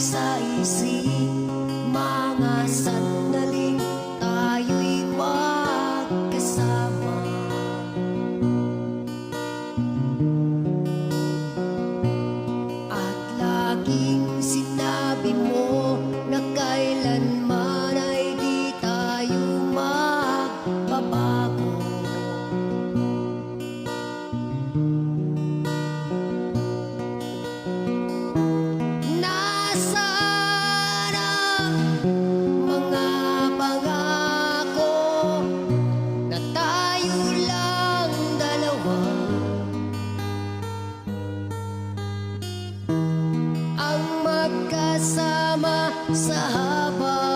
sa isip, mga sandaling tayo'y magkasama. At laging sinabi mo na kailanman ay di tayo magbabago. Nasaan ang mga pangako na tayo lang dalawa, ang magkasama sa habang